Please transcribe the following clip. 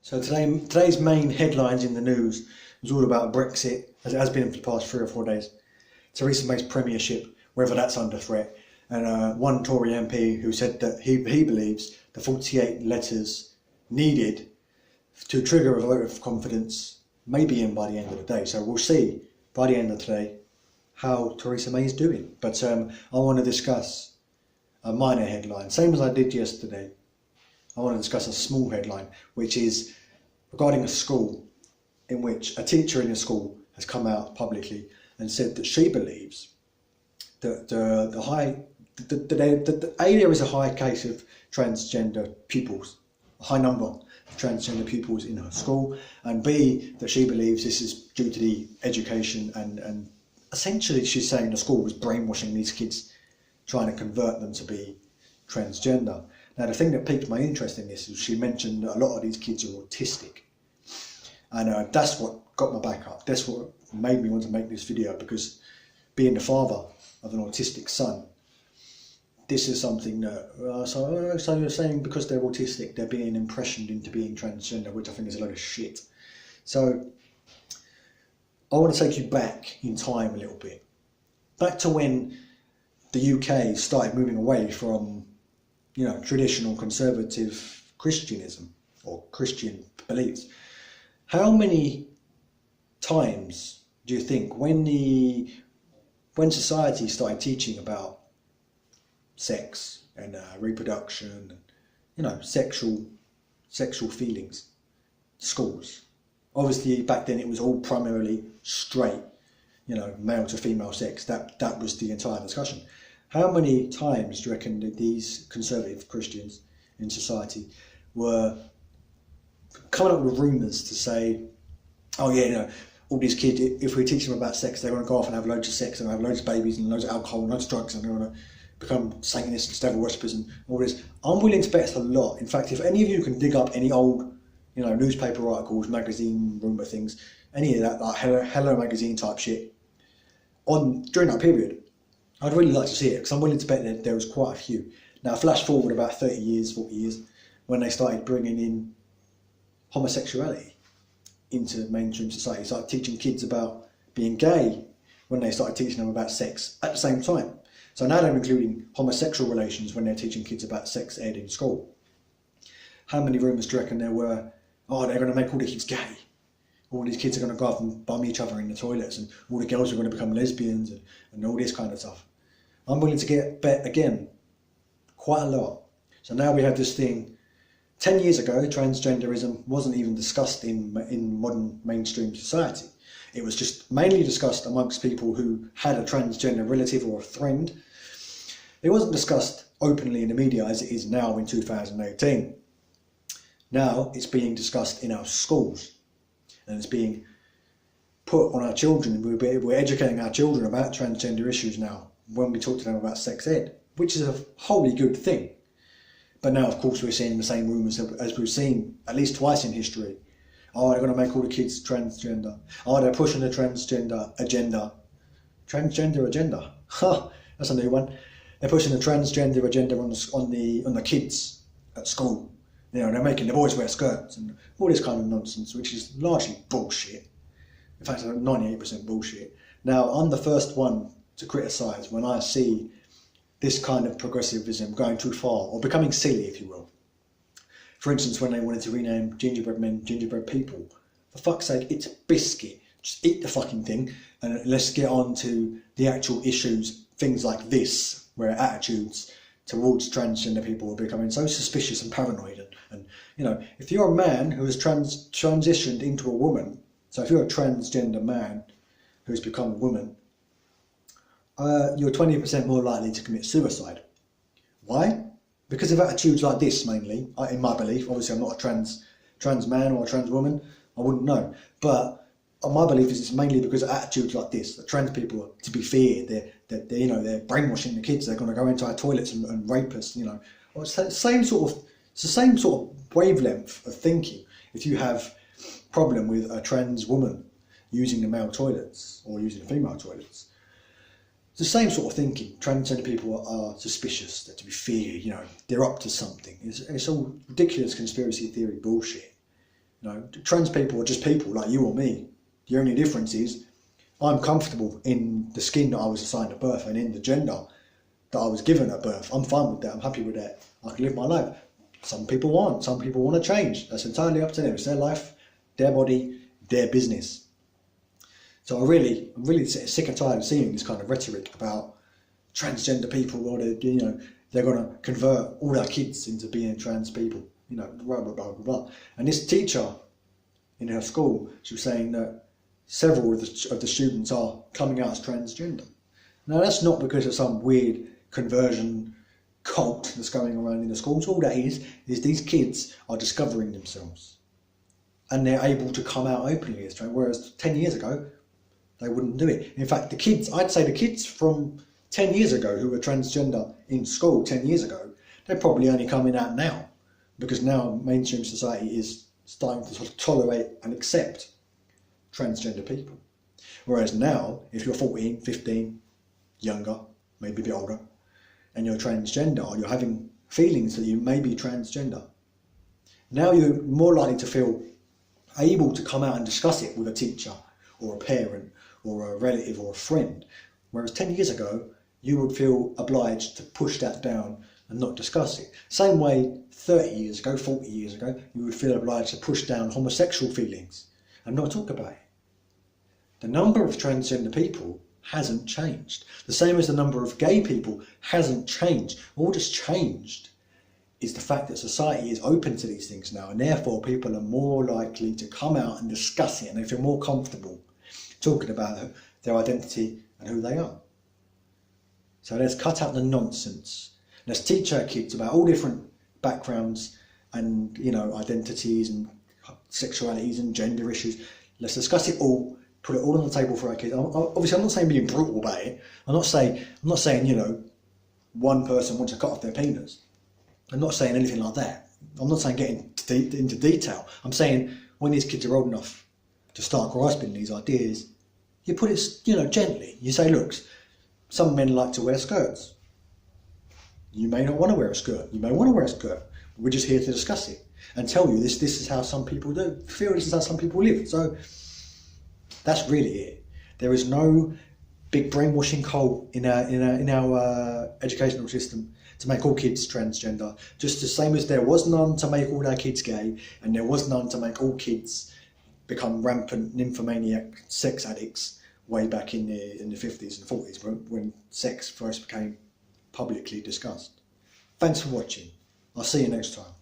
So today's main headlines in the news was all about Brexit, as it has been for the past 3 or 4 days. Theresa May's premiership, whether that's under threat, and one Tory MP who said that he believes the 48 letters needed to trigger a vote of confidence may be in by the end of the day. So we'll see by the end of today how Theresa May is doing. But I want to discuss a minor headline, same as I did yesterday. I want to discuss a small headline, which is regarding a school in which a teacher in a school has come out publicly and said that she believes that there is a high case of transgender pupils, a high number of transgender pupils in her school, and B, that she believes this is due to the education and essentially she's saying the school was brainwashing these kids, trying to convert them to be transgender. Now, the thing that piqued my interest in this is she mentioned that a lot of these kids are autistic. And that's what got my back up. That's what made me want to make this video, because being the father of an autistic son, this is something that, so you're saying because they're autistic, they're being impressioned into being transgender, which I think is a load of shit. So I want to take you back in time a little bit. Back to when the UK started moving away from traditional conservative Christianism or Christian beliefs. How many times do you think when society started teaching about sex and reproduction and sexual feelings, schools? Obviously back then it was all primarily straight, male to female sex. That was the entire discussion. How many times do you reckon that these conservative Christians in society were coming up with rumours to say, oh yeah, all these kids, if we teach them about sex, they're going to go off and have loads of sex and have loads of babies and loads of alcohol and loads of drugs, and they're going to become Satanists, devil worshippers and all this. I'm willing to bet it's a lot. In fact, if any of you can dig up any old, newspaper articles, magazine rumour things, any of that, like Hello Magazine type shit, during that period, I'd really like to see it, because I'm willing to bet that there was quite a few. Now, flash forward about 30 years, 40 years, when they started bringing in homosexuality into mainstream society, started teaching kids about being gay, when they started teaching them about sex at the same time. So now they're including homosexual relations when they're teaching kids about sex ed in school. How many rumours do you reckon there were? Oh, they're going to make all the kids gay. All these kids are going to go off and bum each other in the toilets, and all the girls are going to become lesbians and all this kind of stuff. I'm willing to bet again quite a lot. So now we have this thing. 10 years ago, transgenderism wasn't even discussed in modern mainstream society. It was just mainly discussed amongst people who had a transgender relative or a friend. It wasn't discussed openly in the media as it is now in 2018. Now it's being discussed in our schools, and it's being put on our children. We're educating our children about transgender issues now when we talk to them about sex ed, which is a wholly good thing. But now, of course, we're seeing the same rumours as we've seen at least twice in history. Oh, they're going to make all the kids transgender. Oh, they're pushing the transgender agenda. Transgender agenda? Ha! That's a new one. They're pushing the transgender agenda on the kids at school. They're making the boys wear skirts and all this kind of nonsense, which is largely bullshit. In fact, 98% bullshit. Now, I'm the first one to criticise when I see this kind of progressivism going too far, or becoming silly, if you will. For instance, when they wanted to rename gingerbread men gingerbread people. For fuck's sake, it's a biscuit. Just eat the fucking thing, and let's get on to the actual issues, things like this, where attitudes towards transgender people are becoming so suspicious and paranoid. And if you're a man who has transitioned into a woman, so if you're a transgender man who's become a woman, you're 20% more likely to commit suicide. Why? Because of attitudes like this, mainly, in my belief. Obviously, I'm not a trans man or a trans woman. I wouldn't know. But my belief is it's mainly because of attitudes like this, that trans people are to be feared. They're brainwashing the kids. They're going to go into our toilets and rape us. It's the same sort of wavelength of thinking. If you have a problem with a trans woman using the male toilets or using the female toilets, it's the same sort of thinking. Transgender people are suspicious, they're to be feared, they're up to something. It's all ridiculous conspiracy theory bullshit. Trans people are just people like you or me. The only difference is I'm comfortable in the skin that I was assigned at birth and in the gender that I was given at birth. I'm fine with that. I'm happy with that. I can live my life. Some people aren't. Some people want to change. That's entirely up to them. It's their life, their body, their business. So I'm really sick and tired of seeing this kind of rhetoric about transgender people, or they're going to convert all our kids into being trans people. Blah blah blah blah blah. And this teacher in her school, she was saying that several of the students are coming out as transgender. Now that's not because of some weird conversion cult that's going around in the schools. All that is these kids are discovering themselves, and they're able to come out openly as trans. Whereas 10 years ago, they wouldn't do it. In fact, I'd say the kids from 10 years ago who were transgender in school 10 years ago, they're probably only coming out now, because now mainstream society is starting to sort of tolerate and accept transgender people. Whereas now, if you're 14, 15, younger, maybe a bit older, and you're transgender, or you're having feelings that you may be transgender, now you're more likely to feel able to come out and discuss it with a teacher or a parent or a relative or a friend. Whereas 10 years ago, you would feel obliged to push that down and not discuss it. Same way 30 years ago, 40 years ago, you would feel obliged to push down homosexual feelings and not talk about it. The number of transgender people hasn't changed. The same as the number of gay people hasn't changed. All that's changed is the fact that society is open to these things now, and therefore people are more likely to come out and discuss it, and they feel more comfortable talking about their identity and who they are. So let's cut out the nonsense. Let's teach our kids about all different backgrounds and identities and sexualities and gender issues. Let's discuss it all, put it all on the table for our kids. Obviously, I'm not saying being brutal about it. I'm not saying one person wants to cut off their penis. I'm not saying anything like that. I'm not saying getting into detail. I'm saying when these kids are old enough to start grasping these ideas, you put it gently. You say, look, some men like to wear skirts. You may not want to wear a skirt. You may want to wear a skirt. We're just here to discuss it and tell you this is how some people feel. This is how some people live. So that's really it. There is no big brainwashing hole in our educational system to make all kids transgender. Just the same as there was none to make all our kids gay, and there was none to make all kids become rampant nymphomaniac sex addicts way back in the 50s and 40s when sex first became publicly discussed. Thanks for watching. I'll see you next time.